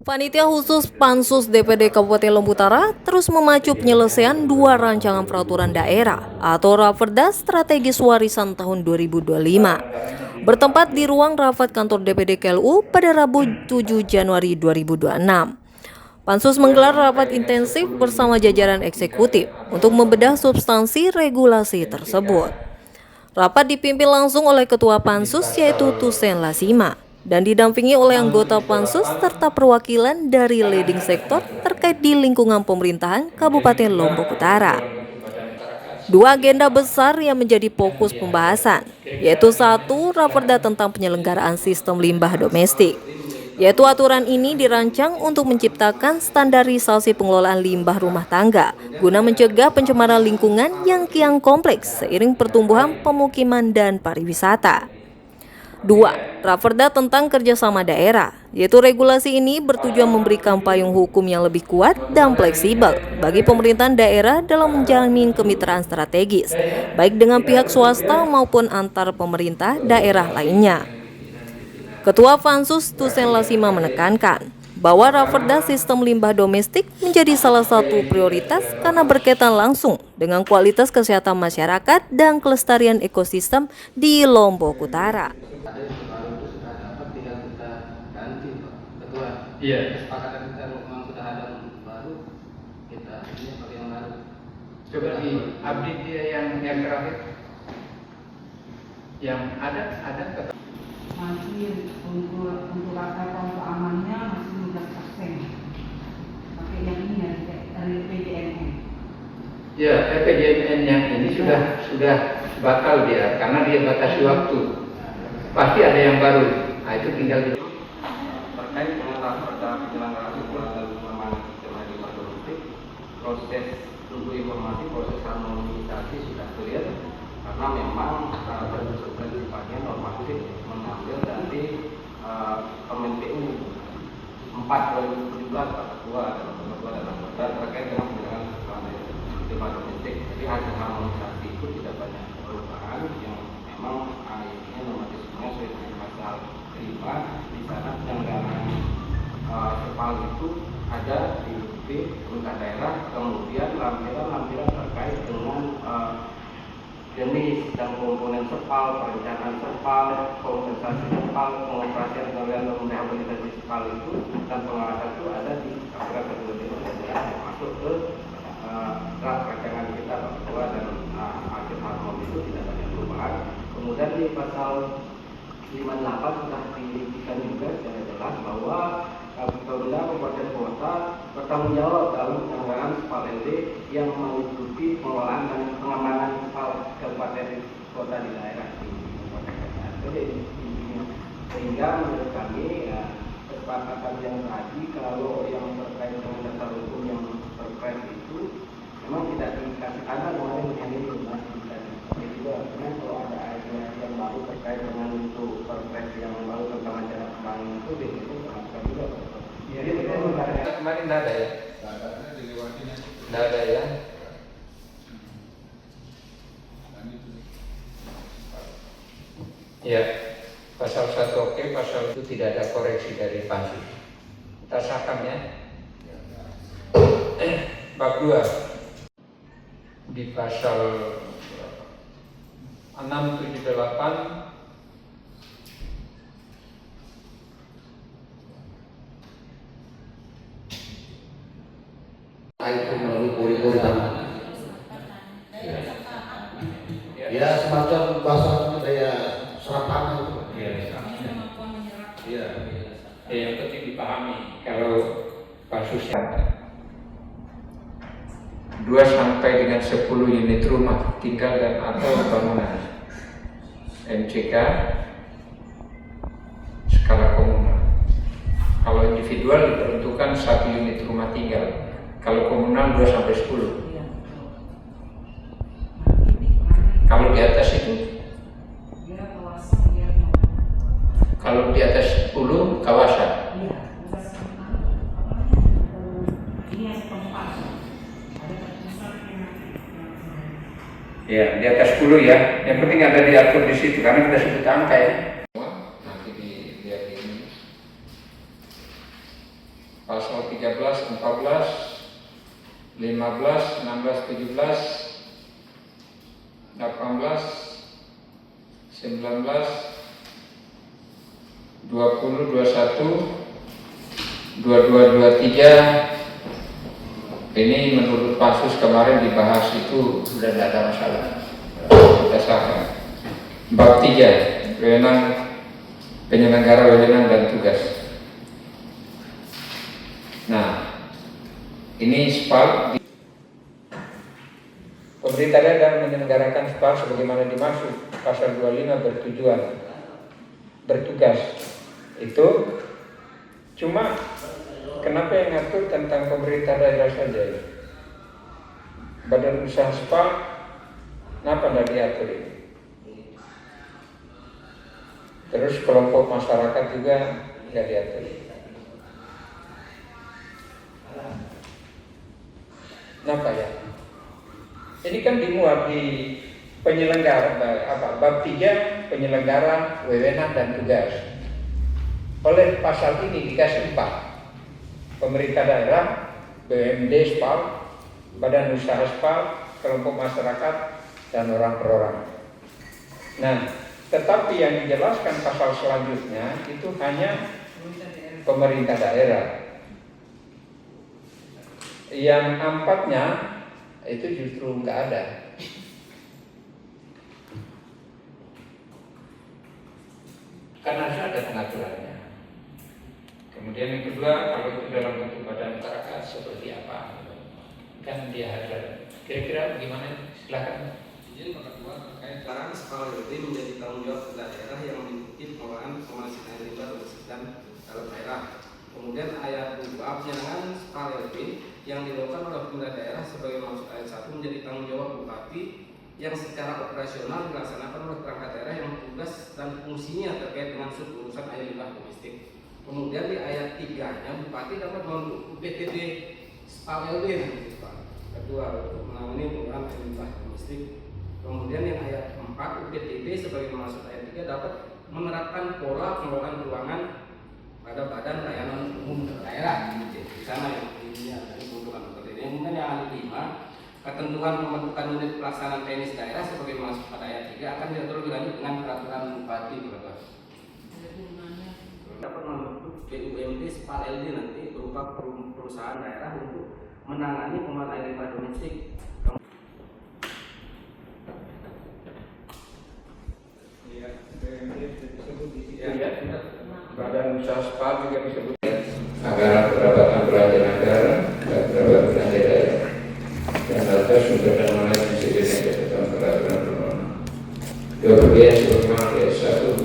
Panitia khusus Pansus DPD Kabupaten Lombok Utara terus memacu penyelesaian dua rancangan peraturan daerah atau Raperda Strategis Warisan tahun 2025. Bertempat di ruang rapat kantor DPD KLU pada Rabu 7 Januari 2026. Pansus menggelar rapat intensif bersama jajaran eksekutif untuk membedah substansi regulasi tersebut. Rapat dipimpin langsung oleh Ketua Pansus yaitu Tusen Lasima dan didampingi oleh anggota Pansus serta perwakilan dari leading sektor terkait di lingkungan pemerintahan Kabupaten Lombok Utara. Dua agenda besar yang menjadi fokus pembahasan, yaitu satu, Raperda tentang penyelenggaraan sistem limbah domestik, yaitu aturan ini dirancang untuk menciptakan standarisasi pengelolaan limbah rumah tangga guna mencegah pencemaran lingkungan yang kian kompleks seiring pertumbuhan pemukiman dan pariwisata. 2. Raperda tentang kerjasama daerah, yaitu regulasi ini bertujuan memberikan payung hukum yang lebih kuat dan fleksibel bagi pemerintahan daerah dalam menjamin kemitraan strategis, baik dengan pihak swasta maupun antar pemerintah daerah lainnya. Ketua Pansus Tusen Lasima menekankan bahwa Raperda sistem limbah domestik menjadi salah satu prioritas karena berkaitan langsung dengan kualitas kesehatan masyarakat dan kelestarian ekosistem di Lombok Utara. Iya. Kesepakatan kita memang sudah ada baru, kita ini pakai yang baru. Coba di update dia yang terakhir. Yang ada masih untuk rata-rata untuk amannya masih 15%. Pakai yang ini ya dari PJMN. Ya, PJMN yang ini sudah bakal dia karena dia batasi waktu. Pasti ada yang baru. Nah, itu tinggal di terkait dengan Raperda penyelenggaraan dan pengembangan sistem limbah domestik, proses tunggu informasi, proses harmonisasi sudah clear karena memang prinsipnya normatif mengambil dari Kementerian 4 2017 Pasal 2 dan Nomor 2 dan Nomor 2 terkait dengan penyelenggaraan sistem limbah domestik. Jadi hasil harmonisasi itu tidak banyak perubahan yang memang isinya normatifnya sesuai dengan pasal 5 di sana penyelenggaraan kepala itu ada di pemerintah daerah, kemudian lampiran terkait dengan jenis dan komponen sepal, perencanaan sepal, kompensasi sepal, pengoperasian dan rehabilitasi sepal itu dan pengarahan itu ada di aturan perundang daerah yang masuk ke draft rancangan kita bahwa dan hasil harmoni itu tidak banyak perubahan. Kemudian di pasal 58 sudah diberikan juga secara jelas bahwa Kapolda Kabupaten Kota bertanggung jawab dalam penyelenggaraan SPAL LD yang mengikuti pengelolaan dan pengembangan SPAL Kabupaten Kota di daerah di Kabupaten Kota. Sehingga menurut kami kesepakatan yang tadi kalau yang terkait dengan dasar hukum yang terkait itu memang tidak dikasih ada kemarin yang ini masih dikasih juga karena kalau ada idea yang baru terkait dengan untuk perpres yang baru tentang acara pembangunan itu itu akan juga. Jadi kemarin tidak ada ya? Tidak ada ya? Ya, pasal 1 oke, pasal itu tidak ada koreksi dari Pansus. Kita sahkan ya. Bab 2 di pasal 678 itu melalui koridor tanah. Ya semacam bahasa daya serapan itu. Iya. Yang penting dipahami kalau kasusnya 2 sampai dengan 10 unit rumah tinggal dan atau bangunan MCK skala komunal. Kalau individual diperuntukkan 1 unit rumah tinggal. Kalau komunal 2 sampai 10. Kalau di atas itu? Kalau di atas 10 kawasan. Ya, di atas 10 ya. Yang penting ada diatur di situ karena kita sebut angka ya. Nanti dilihat ini. pasal 13, 14, 15, 16, 17, 18, 19, 20, 21, 22, 23. Ini menurut Pansus kemarin dibahas itu sudah tidak ada masalah. Kita sahkan. Bab 3, wewenang penyelenggara wewenang dan tugas. Nah, ini SPAL. Pemerintah daerah menyelenggarakan SPAL sebagaimana dimaksud pasal 25 bertugas. Itu cuma kenapa yang ngatur tentang pemerintah daerah saja ya? Badan usaha SPAL kenapa tidak diatur ini? Terus kelompok masyarakat juga tidak diatur. Kenapa ya? Ini kan dimuat di penyelenggara bab 3 penyelenggara wewenang dan tugas. Oleh pasal ini dikasih 4. Pemerintah daerah, BUMD SPAL, badan usaha SPAL, kelompok masyarakat dan orang per orang. Nah, tetapi yang dijelaskan pasal selanjutnya itu hanya pemerintah daerah. Yang 4-nya itu justru nggak ada. Karena ada pengaturannya. Kemudian yang kedua, kalau itu dalam bentuk badan masyarakat seperti apa? Kan dia ada. Kira-kira bagaimana? Silakan. Izin Pak Ketua terkait larangan SPAL LD menjadi tanggung jawab daerah yang mengikuti pengelolaan pemanasan air limbah dan dalam daerah. Kemudian ayat 2 penyelenggaraan SPAL LD yang dilakukan oleh pemerintah daerah sebagai maksud ayat 1 menjadi tanggung jawab bupati yang secara operasional dilaksanakan oleh perangkat daerah yang tugas dan fungsinya terkait dengan urusan air limbah domestik. Kemudian di ayat 3-nya bupati dapat membentuk UPTD SPAL LD nanti Pak. Kedua untuk menangani penggunaan air limbah domestik. Kemudian yang ayat 4 UPTD sebagai maksud ayat 3 dapat menerapkan pola pengelolaan keuangan pada badan layanan umum daerah di sana yang ini ada kebutuhan seperti ini. Kemudian yang ayat 5 ketentuan pembentukan unit pelaksanaan teknis daerah sebagai maksud pada ayat 3 akan diatur lebih lanjut dengan peraturan bupati Bapak. Dapat membentuk BUMD SPAL LD nanti berupa perusahaan daerah untuk menangani pengelolaan air limbah domestik. Badan usaha SPAL juga disebut anggaran pendapatan belanja negara dan pendapatan belanja daerah dan atas sumber dana lain yang disediakan catatan peraturan perundang-undangan. Kemudian sebagaimana ayat 1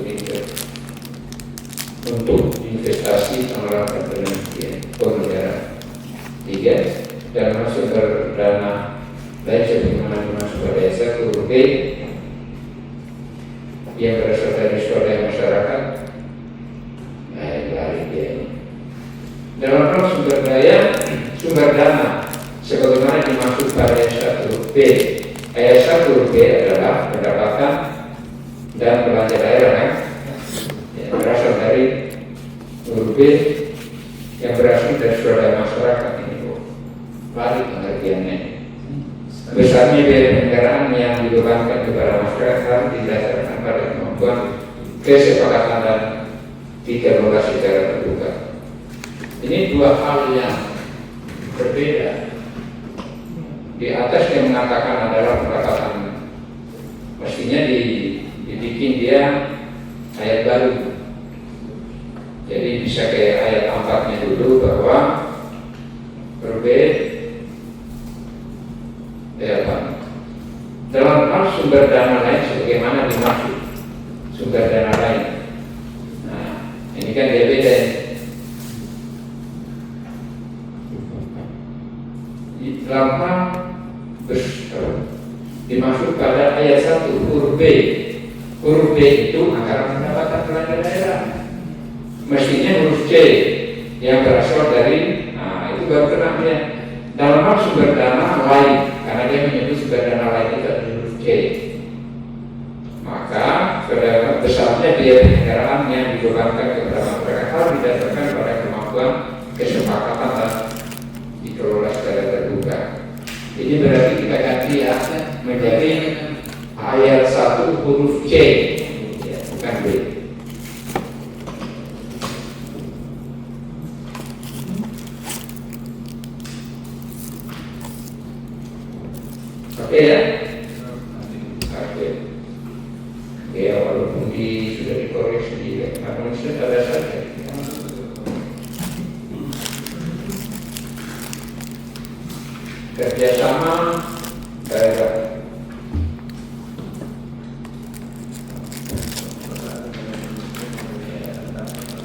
untuk investasi pengelolaan penelitian pemeliharaan. 3. Dana sumber dana lain sebagaimana dimaksud pada ayat 1 huruf B yang berasal dari swadaya masyarakat. Dalam hal sumber dana sebagaimana dimaksud pada ayat 1 B. Ayat 1 B adalah pendapatan dan belanja daerah kan? Yang berasal dari huruf B yang berasal dari swadaya masyarakat ini balik pengertiannya. Besarnya biaya penyelenggaraan yang dibebankan kepada masyarakat didasarkan pada kemampuan kesepakatan dan dievaluasi secara terbuka. Ini dua hal yang berbeda. Di atas yang mengatakan adalah pendapatan, mestinya dibikin dia ayat baru. Jadi bisa kayak ayat 4-nya dulu bahwa berbeda dalam hal sumber dana lain sebagaimana dimaksud sumber dana lain. Nah, ini kan dia beda. Dalam hal dimaksud pada ayat 1 huruf B. Huruf B itu anggaran pendapatan belanja daerah. Mestinya huruf C yang berasal dari, nah itu baru kenanya. Dalam hal sumber dana lain, karena dia menyebut sumber dana lain itu adalah huruf C. Maka besarnya biaya penyelenggaraan yang dibebankan kepada masyarakat harus didasarkan pada kemampuan kesepakatan dan dikelola secara terbuka. Ini berarti kita ganti ya menjadi ayat 1 huruf C, ya, bukan B. Oke ya? Oke. Ya walaupun sudah dikoreksi di manusia ada saja. Kerjasama daerah.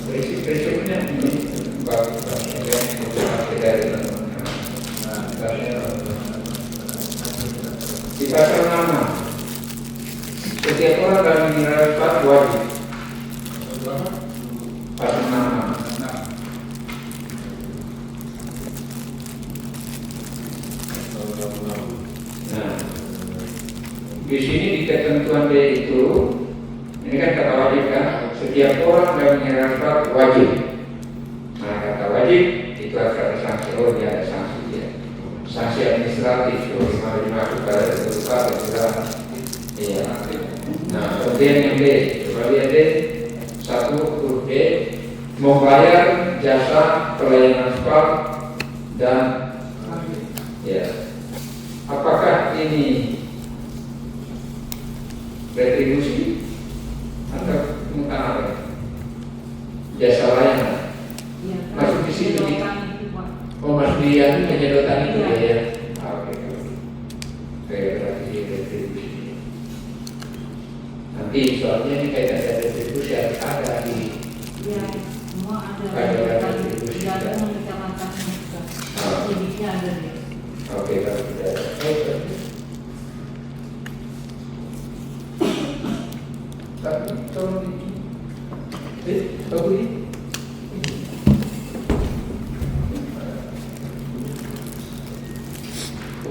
Prinsipnya ini bagus dari di pasal nama setiap orang dalam menerapkan wajib pasal nama. Nah, di sini di ketentuan D itu, ini kan kata wajib kan, setiap orang dalam menerapkan wajib. Nah, kata wajib itu harus ada sanksi. Oh, dia ada sanksi ya. Sanksi administratif, bagaimana dimaksud pada berupa teguran. Iya. Nah, kemudian yang D, coba lihat D, 1 huruf D, membayar jasa pelayanan spa dan ya. Apakah ini retribusi atau mutanabah? Jasa layanan. Ya, Masuk di sini. penyedotan itu, Pak. Oh, Mas Dian penyedotan itu Iya. ya. Oke. Oke, berarti retribusi. Nanti soalnya ini kayak ada retribusi harus ada di. Ya, semua ada Ada penyedotan, retribusi. tidak ada kecamatannya juga. Unitnya ada dia. Oke, kalau tidak ada. Tapi tolong tahu ini.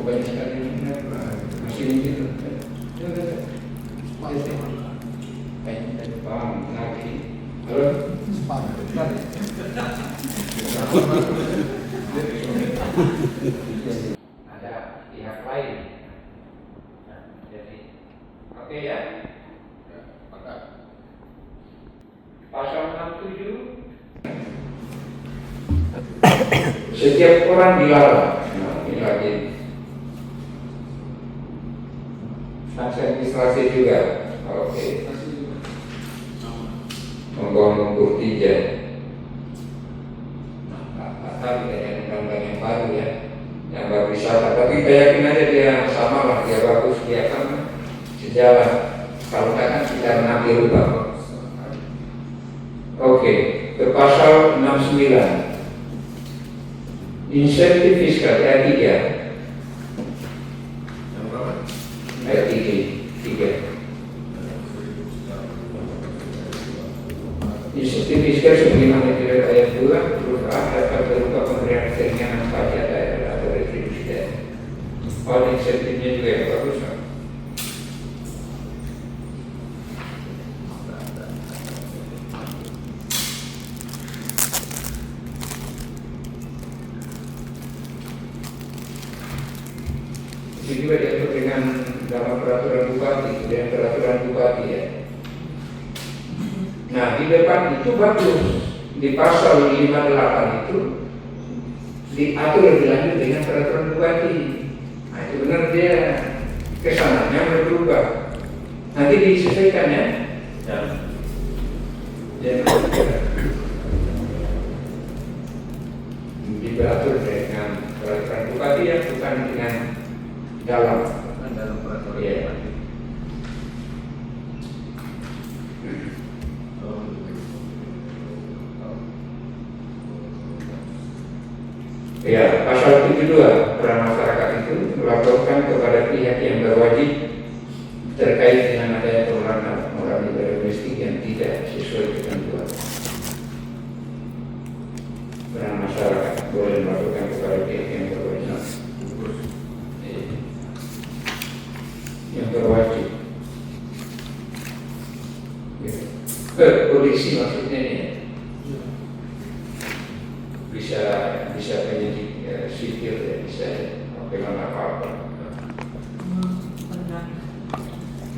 Banyak sekali masih gitu. Banyak paham lagi. Halo. Ada pihak lain. Nah, jadi oke ya. Pasal 67. Setiap orang dilarang. Nah, ini lagi. Sanksi administrasi juga. Oke. Membangun bukti jadi. Tapi dengan undang-undang yang baru ya, yang baru wisata. Tapi saya yakin aja dia sama lah, dia bagus, dia kan sejalan. Kalau tidak kan kita mengambil rubah. Oke, ke pasal 69. Insentif fiskal ayat 3. Ayat 3. Insentif fiskal sebagaimana dilihat ayat 2 huruf A dapat berupa pemberian keringanan pajak daerah atau retribusi daerah. Oh, insentifnya juga yang bagus. Itu juga diatur dengan dalam peraturan bupati, dengan peraturan bupati ya. Nah, di depan itu bagus. Di pasal 58 itu diatur lebih lanjut dengan peraturan bupati. Nah, itu benar dia kesananya mulai berubah. Nanti disesuaikan ya. Diatur dengan peraturan bupati ya, bukan dengan dalam peraturan ya. Ya, pasal 72 peran masyarakat itu melaporkan kepada pihak yang berwajib terkait dengan adanya pengelolaan orang domestik yang tidak sesuai ketentuan. Peran masyarakat boleh melaporkan kepada pihak yang berwajib. Yang berwajib. Polisi maksudnya ini. Polisi bisa penyidik sipil ya, bisa dengan apa-apa.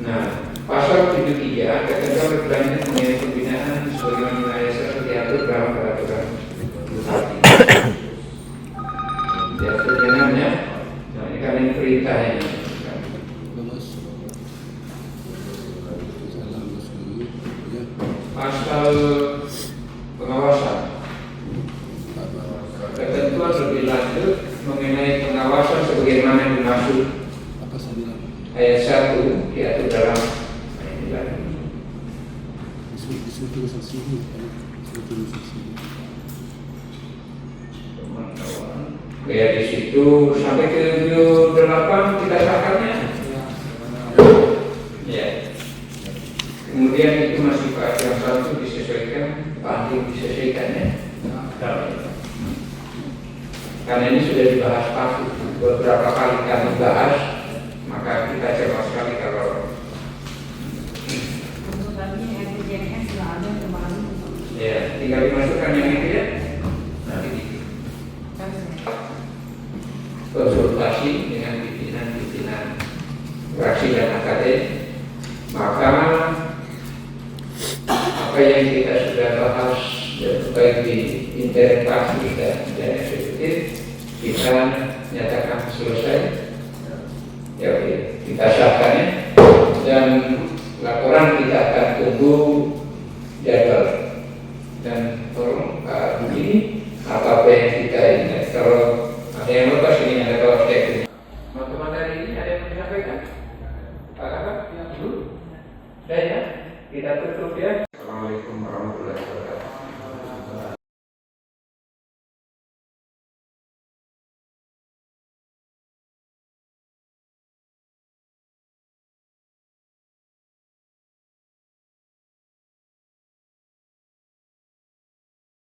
Nah, pasal 73 ketentuan berkelanjutan mengenai pembinaan sebagaimana wilayah satu diatur dalam peraturan bupati. Diatur dengannya, nah ini kan ini perintahnya. Pasal pengawasan. Ketentuan lebih lanjut mengenai pengawasan sebagaimana dimaksud ayat 1 diatur dalam ya di situ sampai ke 78 kita sahkannya. Ya. Kemudian itu masih Pak yang satu disesuaikan, banding disesuaikan ya. Karena ini sudah dibahas pasti beberapa kali kami bahas, maka kita cermat sekali kalau ya tinggal dimasukkan yang itu ya. Nanti konsultasi dengan pimpinan fraksi dan AKD, maka apa yang kita sudah bahas baik di interpelasi dan eksekutif kita nyatakan selesai ya, kita sahkan ya, dan laporan kita akan tunggu jadwal dan tolong Pak begini apa yang kita ingat. Kalau ada yang lepas ini ada kalau teknik teman-teman dari ini ada yang menyampaikan Pak Kakak yang dulu saya kita tutup ya.